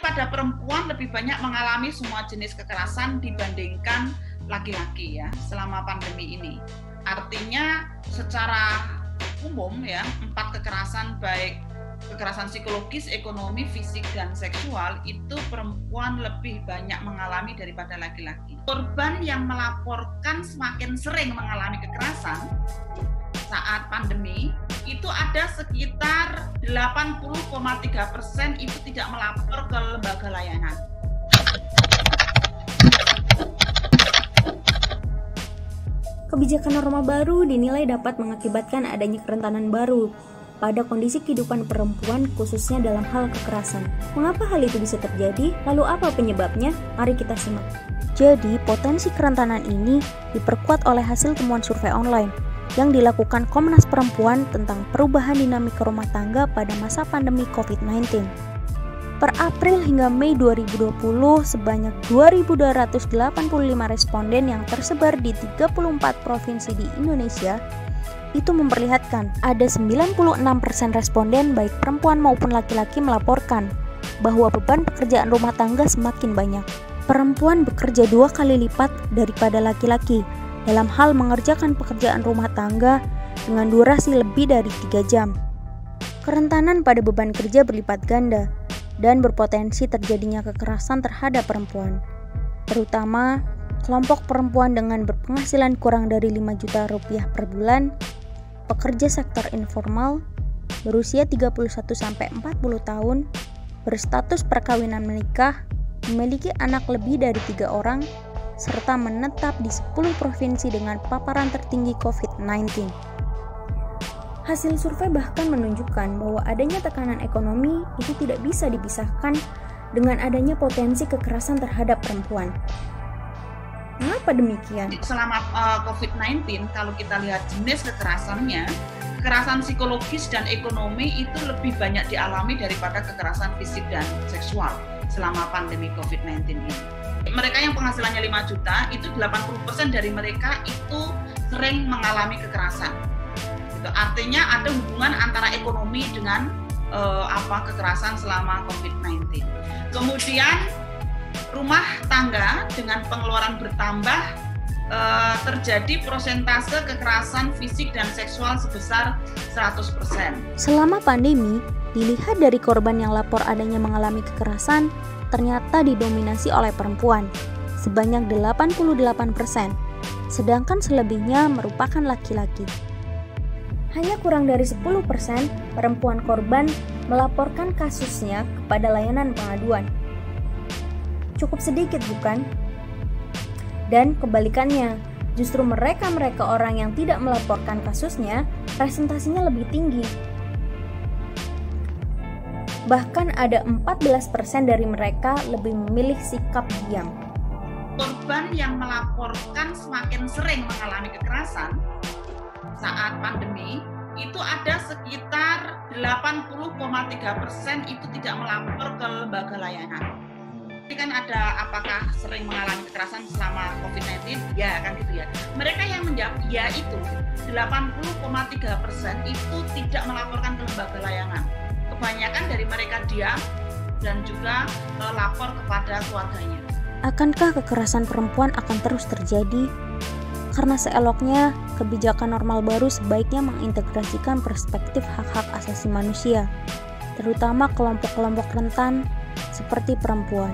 Pada perempuan lebih banyak mengalami semua jenis kekerasan dibandingkan laki-laki ya selama pandemi ini. Artinya secara umum ya 4 kekerasan baik kekerasan psikologis, ekonomi, fisik, dan seksual itu perempuan lebih banyak mengalami daripada laki-laki. Korban yang melaporkan semakin sering mengalami kekerasan saat pandemi itu ada sekitar 80,3% itu tidak melapor ke lembaga layanan. Kebijakan norma baru dinilai dapat mengakibatkan adanya kerentanan baru pada kondisi kehidupan perempuan khususnya dalam hal kekerasan. Mengapa hal itu bisa terjadi? Lalu apa penyebabnya? Mari kita simak. Jadi, potensi kerentanan ini diperkuat oleh hasil temuan survei online yang dilakukan Komnas Perempuan tentang perubahan dinamika rumah tangga pada masa pandemi COVID-19. Per April hingga Mei 2020, sebanyak 2.285 responden yang tersebar di 34 provinsi di Indonesia itu memperlihatkan ada 96% responden baik perempuan maupun laki-laki melaporkan bahwa beban pekerjaan rumah tangga semakin banyak. Perempuan bekerja 2 kali lipat daripada laki-laki dalam hal mengerjakan pekerjaan rumah tangga dengan durasi lebih dari 3 jam. Kerentanan pada beban kerja berlipat ganda dan berpotensi terjadinya kekerasan terhadap perempuan, terutama kelompok perempuan dengan berpenghasilan kurang dari 5 juta rupiah per bulan, pekerja sektor informal, berusia 31-40 tahun, berstatus perkawinan menikah, memiliki anak lebih dari 3 orang, serta menetap di 10 provinsi dengan paparan tertinggi COVID-19. Hasil survei bahkan menunjukkan bahwa adanya tekanan ekonomi itu tidak bisa dipisahkan dengan adanya potensi kekerasan terhadap perempuan. Mengapa demikian? Selama COVID-19, kalau kita lihat jenis kekerasannya, kekerasan psikologis dan ekonomi itu lebih banyak dialami daripada kekerasan fisik dan seksual selama pandemi COVID-19 ini. Mereka yang penghasilannya 5 juta, itu 80% dari mereka itu sering mengalami kekerasan. Artinya ada hubungan antara ekonomi dengan kekerasan selama COVID-19. Kemudian rumah tangga dengan pengeluaran bertambah terjadi persentase kekerasan fisik dan seksual sebesar 100%. Selama pandemi, dilihat dari korban yang lapor adanya mengalami kekerasan ternyata didominasi oleh perempuan sebanyak 88%, sedangkan selebihnya merupakan laki-laki. Hanya kurang dari 10% perempuan korban melaporkan kasusnya kepada layanan pengaduan. Cukup sedikit bukan? Dan kebalikannya, justru mereka orang yang tidak melaporkan kasusnya, presentasinya lebih tinggi. Bahkan ada 14% dari mereka lebih memilih sikap diam. Korban yang melaporkan semakin sering mengalami kekerasan saat pandemi itu ada sekitar 80,3% itu tidak melapor ke lembaga layanan. Ini kan ada apakah sering mengalami kekerasan selama COVID-19? Ya kan gitu ya. Mereka yang menjawab ya itu 80,3% itu tidak melaporkan ke lembaga layanan. Kebanyakan dari mereka diam dan juga lapor kepada keluarganya. Akankah kekerasan perempuan akan terus terjadi? Karena seeloknya, kebijakan normal baru sebaiknya mengintegrasikan perspektif hak-hak asasi manusia, terutama kelompok-kelompok rentan seperti perempuan.